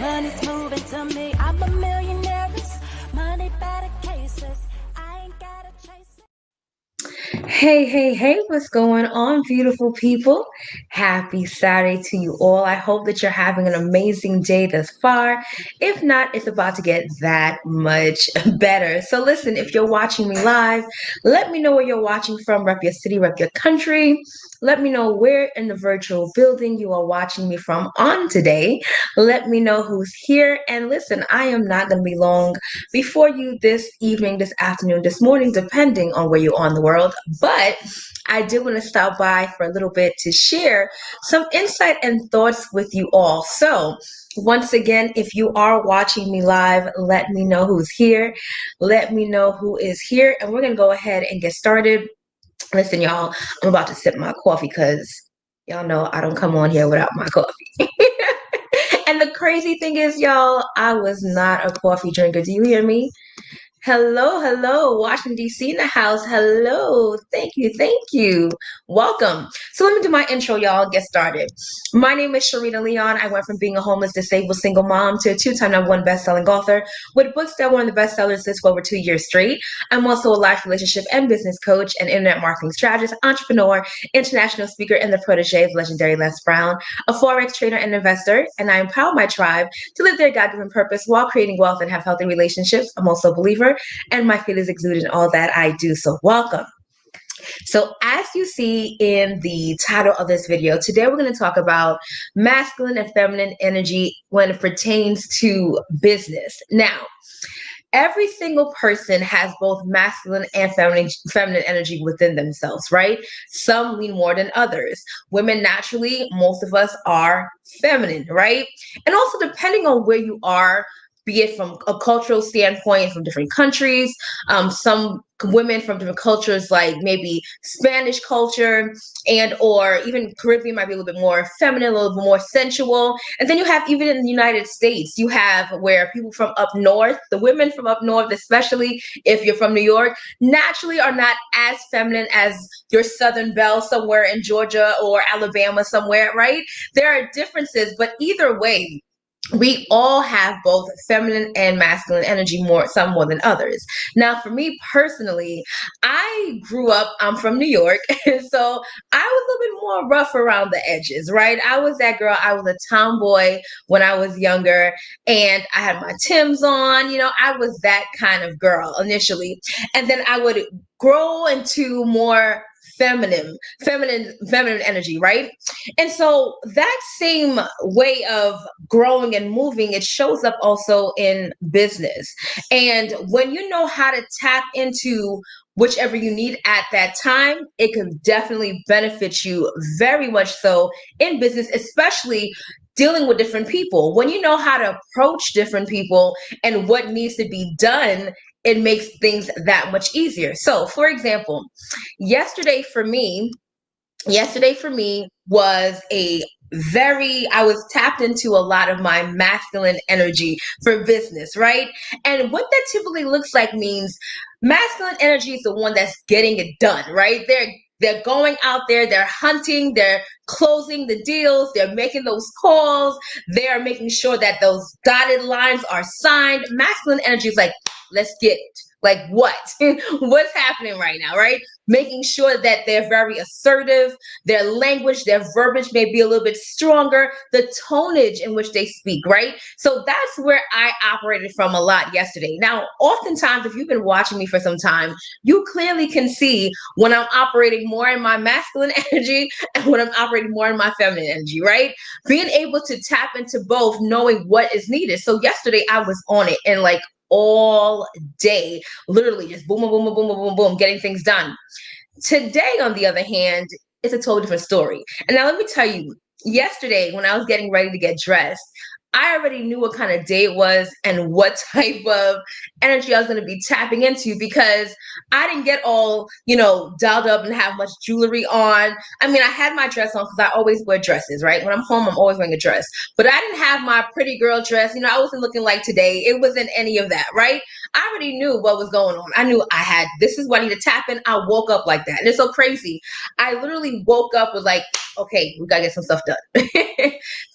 Money's moving to me. I'm a millionaire. Money better cases. I ain't gotta chase it. Hey, hey, hey, what's going on, beautiful people? Happy Saturday to you all. I hope that you're having an amazing day thus far. If not, it's about to get that much better. So, listen, if you're watching me live, let me know where you're watching from. Rep your city, rep your country. Let me know where in the virtual building you are watching me from on today. Let me know who's here. And listen, I am not going to be long before you this evening, this afternoon, this morning, depending on where you are in the world. But I did want to stop by for a little bit to share some insight and thoughts with you all. So, once again, if you are watching me live, let me know who's here. Let me know who is here. And we're going to go ahead and get started. Listen, y'all, I'm about to sip my coffee because y'all know I don't come on here without my coffee. And the crazy thing is, y'all, I was not a coffee drinker. Do you hear me? Hello, hello, Washington, D.C. in the house. Hello, thank you, thank you. Welcome. So let me do my intro, y'all, get started. My name is Sharina Leon. I went from being a homeless, disabled single mom to a two-time #1 best-selling author with books that were on the bestsellers list for over 2 years straight. I'm also a life relationship and business coach, an internet marketing strategist, entrepreneur, international speaker, and the protege of legendary Les Brown, a Forex trader and investor, and I empower my tribe to live their God-given purpose while creating wealth and have healthy relationships. I'm also a believer, and my faith is exuded in all that I do. So welcome. So as you see in the title of this video, today we're going to talk about masculine and feminine energy when it pertains to business. Now, every single person has both masculine and feminine energy within themselves, right? Some lean more than others. Women naturally, most of us are feminine, right? And also depending on where you are, be it from a cultural standpoint, from different countries, some women from different cultures, like maybe Spanish culture and or even Caribbean, might be a little bit more feminine, a little bit more sensual. And then you have, even in the United States, you have where people from up north, the women from up north, especially if you're from New York, naturally are not as feminine as your Southern belle somewhere in Georgia or Alabama somewhere, right? There are differences, but either way, we all have both feminine and masculine energy, some more than others. Now, for me personally, I grew up, I'm from New York, and so I was a little bit more rough around the edges, right? I was that girl. I was a tomboy when I was younger, and I had my Timbs on. I was that kind of girl initially. And then I would grow into more feminine energy, right? And so that same way of growing and moving, it shows up also in business. And when you know how to tap into whichever you need at that time, it can definitely benefit you very much so in business, especially dealing with different people. When you know how to approach different people and what needs to be done, it makes things that much easier. So, for example, yesterday for me, was I was tapped into a lot of my masculine energy for business, right? And what that typically looks like means masculine energy is the one that's getting it done, right? They're going out there, they're hunting, they're closing the deals, they're making those calls, they're making sure that those dotted lines are signed. Masculine energy is like, let's get it. Like what? What's happening right now, right? Making sure that they're very assertive, their language, their verbiage may be a little bit stronger, the tonage in which they speak, right? So that's where I operated from a lot yesterday. Now, oftentimes, if you've been watching me for some time, you clearly can see when I'm operating more in my masculine energy and when I'm operating more in my feminine energy, right? Being able to tap into both, knowing what is needed. So yesterday I was on it, and like all day, literally just boom, boom, boom, boom, boom, boom, boom, getting things done. Today, on the other hand, it's a totally different story. And now let me tell you, yesterday when I was getting ready to get dressed, I already knew what kind of day it was and what type of energy I was going to be tapping into, because I didn't get all, dolled up and have much jewelry on. I mean, I had my dress on because I always wear dresses, right? When I'm home, I'm always wearing a dress. But I didn't have my pretty girl dress. I wasn't looking like today. It wasn't any of that, right? I already knew what was going on. I knew this is what I need to tap in. I woke up like that. And it's so crazy. I literally woke up with like, okay, we got to get some stuff done.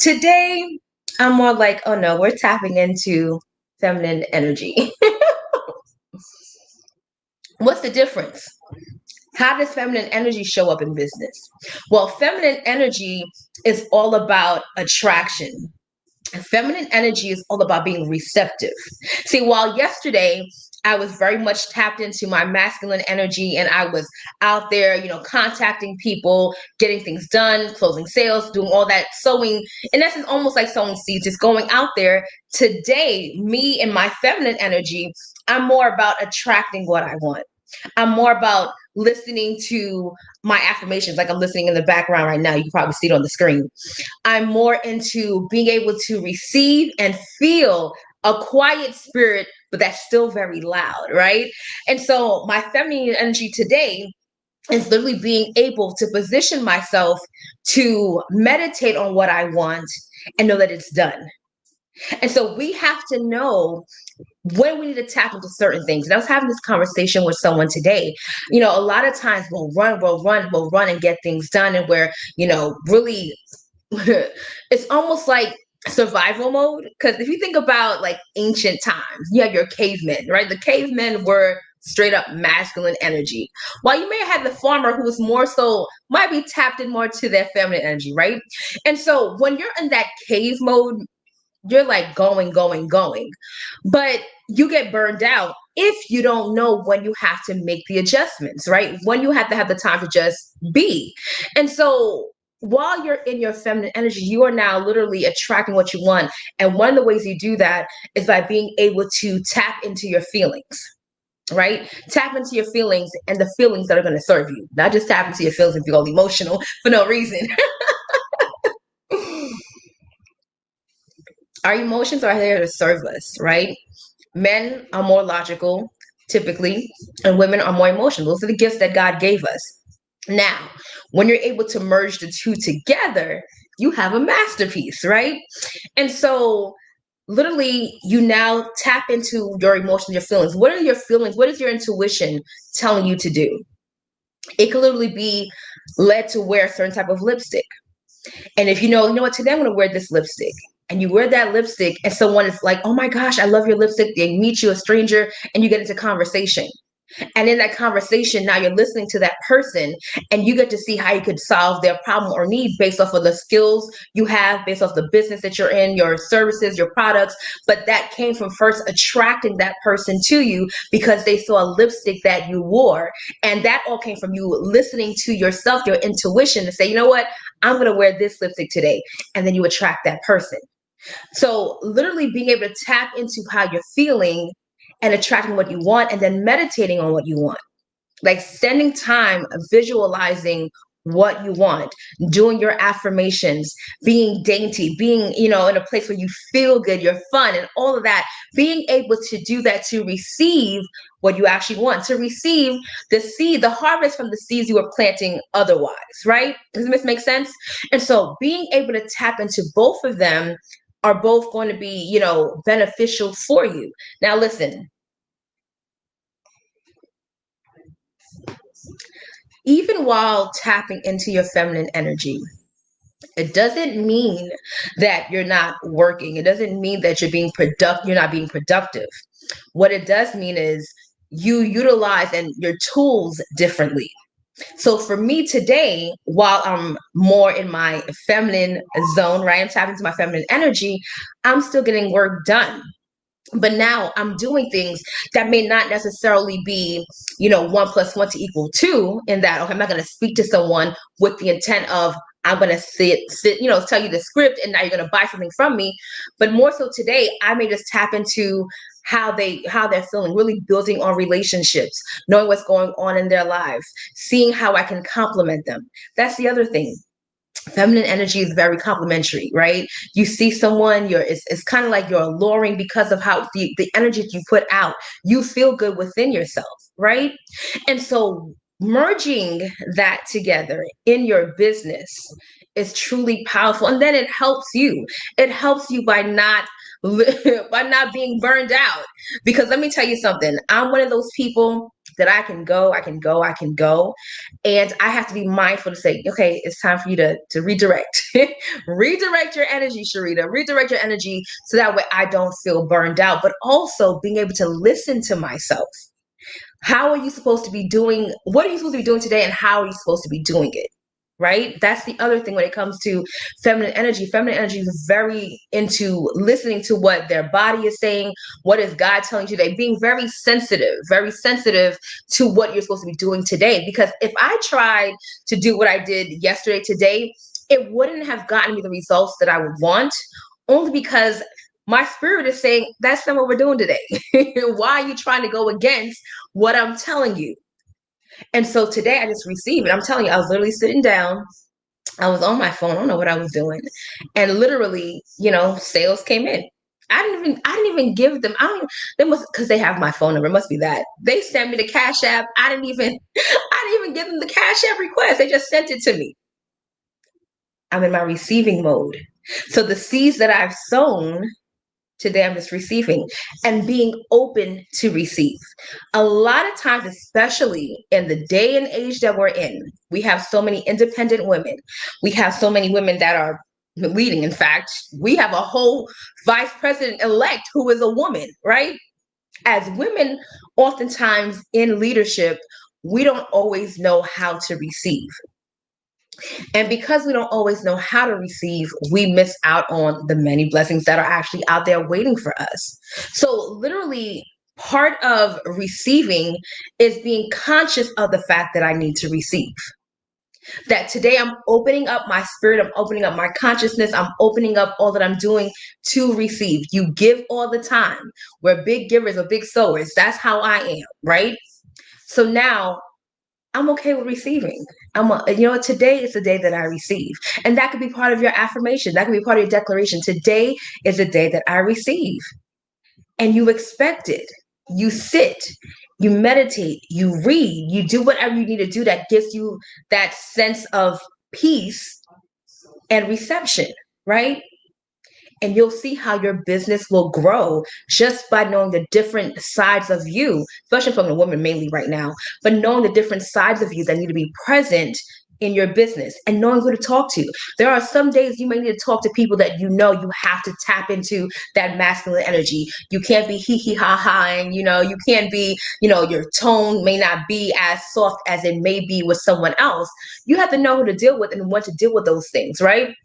Today, I'm more like, oh no, we're tapping into feminine energy. What's the difference? How does feminine energy show up in business? Well, feminine energy is all about attraction. Feminine energy is all about being receptive. See, while yesterday I was very much tapped into my masculine energy and I was out there, contacting people, getting things done, closing sales, doing all that sowing. In essence, almost like sowing seeds, just going out there. Today, me and my feminine energy, I'm more about attracting what I want. I'm more about listening to my affirmations, like I'm listening in the background right now. You can probably see it on the screen. I'm more into being able to receive and feel a quiet spirit, but that's still very loud, right? And so my feminine energy today is literally being able to position myself to meditate on what I want and know that it's done. And so we have to know when we need to tap into certain things. And I was having this conversation with someone today. A lot of times we'll run and get things done. And we're, really it's almost like survival mode. Because if you think about like ancient times, you have your cavemen, right? The cavemen were straight up masculine energy. While you may have had the farmer who was more so, might be tapped in more to their feminine energy, right? And so when you're in that cave mode, you're like going, going, going. But you get burned out if you don't know when you have to make the adjustments, right? When you have to have the time to just be. And so while you're in your feminine energy, you are now literally attracting what you want. And one of the ways you do that is by being able to tap into your feelings. Right? Tap into your feelings and the feelings that are going to serve you. Not just tap into your feelings and feel emotional for no reason. Our emotions are there to serve us, right? Men are more logical, typically, and women are more emotional. Those are the gifts that God gave us. Now, when you're able to merge the two together, you have a masterpiece, right? And so, literally, you now tap into your emotions, your feelings. What are your feelings? What is your intuition telling you to do? It could literally be led to wear a certain type of lipstick. And if you know what, today I'm going to wear this lipstick. And you wear that lipstick, and someone is like, oh my gosh, I love your lipstick. They meet you, a stranger, and you get into conversation. And in that conversation, now you're listening to that person and you get to see how you could solve their problem or need based off of the skills you have, based off the business that you're in, your services, your products. But that came from first attracting that person to you because they saw a lipstick that you wore. And that all came from you listening to yourself, your intuition to say, you know what, I'm going to wear this lipstick today. And then you attract that person. So literally being able to tap into how you're feeling and attracting what you want and then meditating on what you want. Like spending time visualizing what you want, doing your affirmations, being dainty, being, in a place where you feel good, you're fun and all of that, being able to do that to receive what you actually want, to receive the seed, the harvest from the seeds you were planting otherwise, right? Does this make sense? And so being able to tap into both of them are both going to be, beneficial for you. Now, listen, even while tapping into your feminine energy, it doesn't mean that you're not working. It doesn't mean that you're not being productive. What it does mean is you utilize and your tools differently. So for me today, while I'm more in my feminine zone, right? I'm tapping into my feminine energy, I'm still getting work done. But now I'm doing things that may not necessarily be, 1 + 1 to equal 2 in that, okay, I'm not going to speak to someone with the intent of, I'm going to sit, tell you the script and now you're going to buy something from me. But more so today, I may just tap into how they're feeling, really building on relationships, knowing what's going on in their lives, seeing how I can compliment them. That's the other thing. Feminine energy is very complimentary, right? You see someone, it's kind of like you're alluring because of how the energy that you put out. You feel good within yourself, right? And so merging that together in your business is truly powerful. And then it helps you. It helps you by not by not being burned out. Because let me tell you something. I'm one of those people. that I can go, I can go, I can go. And I have to be mindful to say, okay, it's time for you to redirect. Redirect your energy, Sharita. Redirect your energy so that way I don't feel burned out, but also being able to listen to myself. How are you supposed to be doing? What are you supposed to be doing today? And how are you supposed to be doing it? Right? That's the other thing when it comes to feminine energy. Feminine energy is very into listening to what their body is saying. What is God telling you today? Being very sensitive to what you're supposed to be doing today. Because if I tried to do what I did yesterday, today, it wouldn't have gotten me the results that I would want, only because my spirit is saying that's not what we're doing today. Why are you trying to go against what I'm telling you? And so today I just received it. I'm telling you, I was literally sitting down. I was on my phone. I don't know what I was doing. And literally, sales came in. I didn't even give them, they must, because they have my phone number. It must be that. They sent me the Cash App. I didn't even give them the Cash App request. They just sent it to me. I'm in my receiving mode. So the seeds that I've sown, today I'm just receiving and being open to receive. A lot of times, especially in the day and age that we're in, we have so many independent women. We have so many women that are leading. In fact, we have a whole vice president elect who is a woman, right? As women, oftentimes in leadership, we don't always know how to receive. And because we don't always know how to receive, we miss out on the many blessings that are actually out there waiting for us. So, literally, part of receiving is being conscious of the fact that I need to receive. That today I'm opening up my spirit, I'm opening up my consciousness, I'm opening up all that I'm doing to receive. You give all the time. We're big givers or big sowers. That's how I am, right? So now I'm okay with receiving. Today is the day that I receive. And that could be part of your affirmation. That could be part of your declaration. Today is the day that I receive. And you expect it. You sit, you meditate, you read, you do whatever you need to do that gives you that sense of peace and reception, right? And you'll see how your business will grow just by knowing the different sides of you, especially from the woman mainly right now, but knowing the different sides of you that need to be present in your business and knowing who to talk to. There are some days you may need to talk to people that you have to tap into that masculine energy. You can't be hee hee ha ha, and you can't be, your tone may not be as soft as it may be with someone else. You have to know who to deal with and when to deal with those things, right?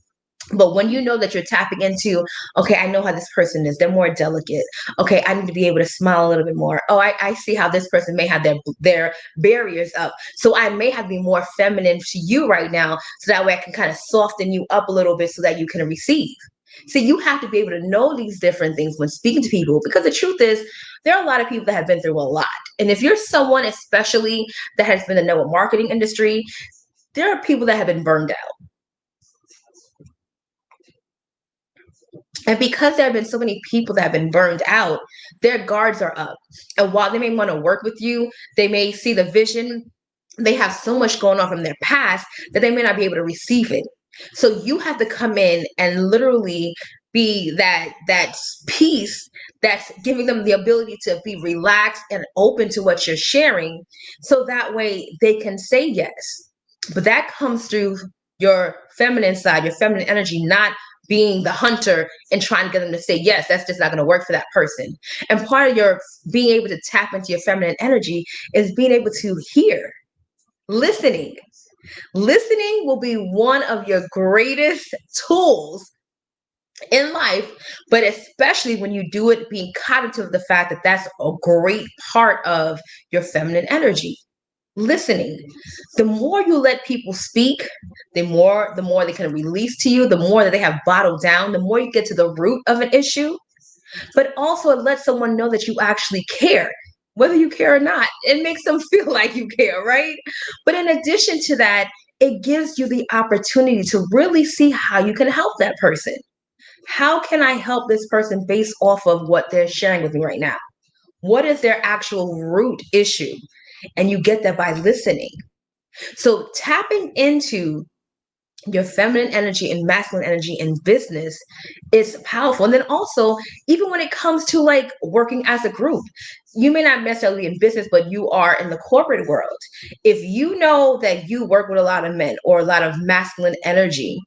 But when you know that you're tapping into, okay, I know how this person is. They're more delicate. Okay, I need to be able to smile a little bit more. Oh, I see how this person may have their barriers up. So I may have to be more feminine to you right now, so that way I can kind of soften you up a little bit so that you can receive. See, you have to be able to know these different things when speaking to people, because the truth is, there are a lot of people that have been through a lot. And if you're someone, especially that has been in the network marketing industry, there are people that have been burned out. And because there have been so many people that have been burned out, their guards are up. And while they may want to work with you, they may see the vision. They have so much going on from their past that they may not be able to receive it. So you have to come in and literally be that peace that's giving them the ability to be relaxed and open to what you're sharing, so that way they can say yes. But that comes through your feminine side, your feminine energy, not being the hunter and trying to get them to say yes. That's just not going to work for that person. And part of your being able to tap into your feminine energy is being able to hear. Listening. Listening will be one of your greatest tools in life, but especially when you do it being cognitive of the fact that that's a great part of your feminine energy. Listening. The more you let people speak, the more they can release to you, the more that they have bottled down, the more you get to the root of an issue. But also it lets someone know that you actually care. Whether you care or not, it makes them feel like you care, right? But in addition to that, it gives you the opportunity to really see how you can help that person. How can I help this person based off of what they're sharing with me right now? What is their actual root issue? And you get that by listening. So tapping into your feminine energy and masculine energy in business is powerful. And then also, even when it comes to like working as a group, you may not necessarily be in business, but you are in the corporate world. If you know that you work with a lot of men or a lot of masculine energy,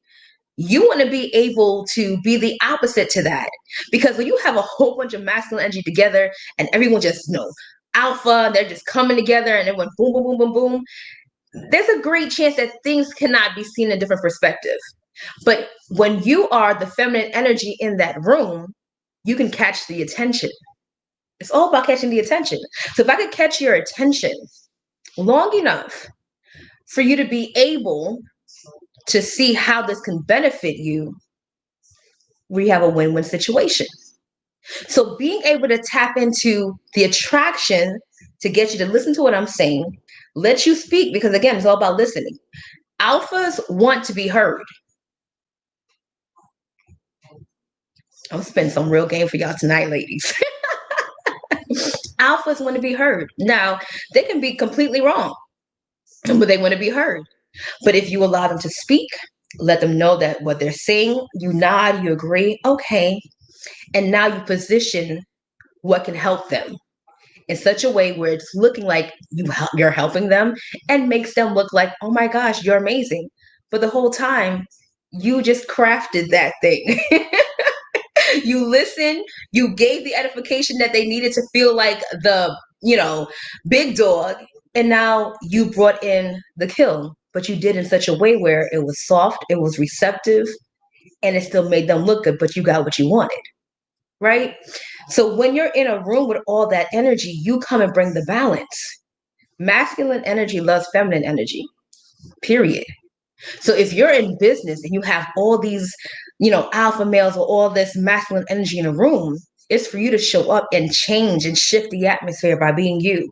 you want to be able to be the opposite to that. Because when you have a whole bunch of masculine energy together and everyone just, alpha, they're just coming together and everyone boom, boom, boom, boom, boom, there's a great chance that things cannot be seen in a different perspective. But when you are the feminine energy in that room, you can catch the attention. It's all about catching the attention. So if I could catch your attention long enough for you to be able to see how this can benefit you, we have a win-win situation. So being able to tap into the attraction to get you to listen to what I'm saying, let you speak, because again, it's all about listening. Alphas want to be heard. I'm gonna spend some real game for y'all tonight, ladies. Alphas want to be heard. Now, they can be completely wrong, but they want to be heard. But if you allow them to speak, let them know that what they're saying, you nod, you agree, okay. And now you position what can help them in such a way where it's looking like you're helping them and makes them look like, oh my gosh, you're amazing. But the whole time, you just crafted that thing. You listened, you gave the edification that they needed to feel like the, big dog. And now you brought in the kill, but you did in such a way where it was soft, it was receptive, and it still made them look good, but you got what you wanted. Right? So when you're in a room with all that energy, you come and bring the balance. Masculine energy loves feminine energy, period. So if you're in business and you have all these, alpha males or all this masculine energy in a room, it's for you to show up and change and shift the atmosphere by being you.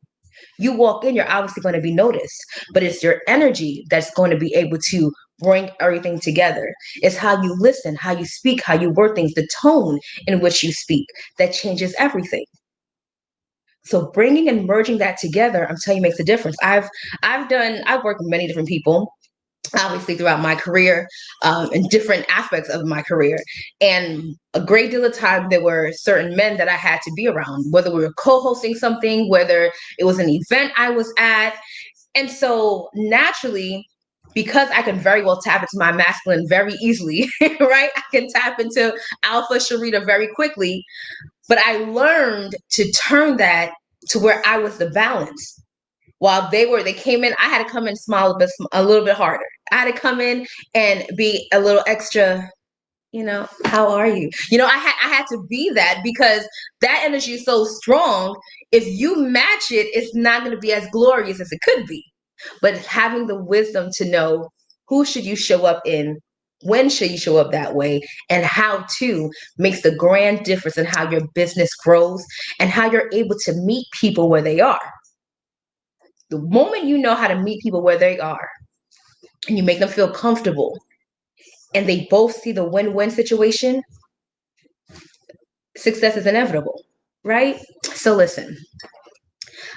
You walk in, you're obviously going to be noticed, but it's your energy that's going to be able to bring everything together. It's how you listen, how you speak, how you word things, the tone in which you speak that changes everything. So bringing and merging that together, I'm telling you, makes a difference. I've worked with many different people, obviously throughout my career, in different aspects of my career. And a great deal of time, there were certain men that I had to be around, whether we were co-hosting something, whether it was an event I was at. And so naturally, because I can very well tap into my masculine very easily, right? I can tap into Alpha Sharita very quickly. But I learned to turn that to where I was the balance. While they came in, I had to come in smile a little bit harder. I had to come in and be a little extra, how are you? I had to be that, because that energy is so strong. If you match it, it's not going to be as glorious as it could be. But having the wisdom to know who should you show up in, when should you show up that way, and how to makes the grand difference in how your business grows and how you're able to meet people where they are. The moment you know how to meet people where they are and you make them feel comfortable and they both see the win-win situation, success is inevitable, right? So listen,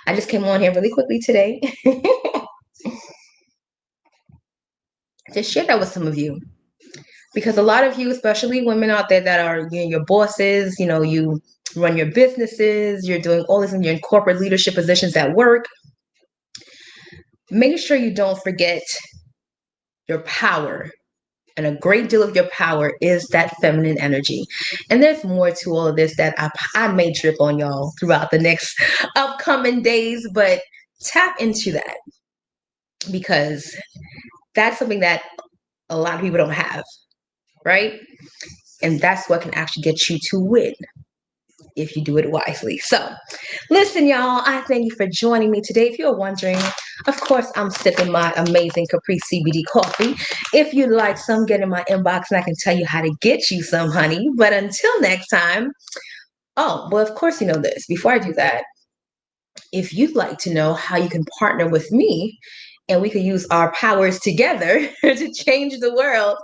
I just came on here really quickly today to share that with some of you, because a lot of you, especially women out there that are your bosses, you run your businesses, you're doing all this and you're in corporate leadership positions at work, make sure you don't forget your power. And a great deal of your power is that feminine energy. And there's more to all of this that I may trip on y'all throughout the next upcoming days, but tap into that, because that's something that a lot of people don't have, right? And that's what can actually get you to win if you do it wisely. So listen, y'all, I thank you for joining me today. If you're wondering, of course, I'm sipping my amazing Capri CBD coffee. If you'd like some, get in my inbox and I can tell you how to get you some, honey. But until next time, oh, well, of course, you know this. Before I do that, if you'd like to know how you can partner with me and we could use our powers together to change the world,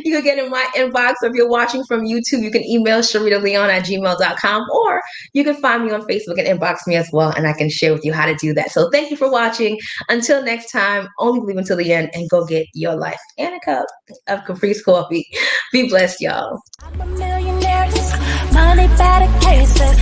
you can get in my inbox. Or if you're watching from YouTube, you can email sharitaleon@gmail.com, or you can find me on Facebook and inbox me as well, and I can share with you how to do that. So thank you for watching. Until next time, only believe until the end and go get your life and a cup of Caprice coffee. Be blessed, y'all. I'm a millionaire, money better cases.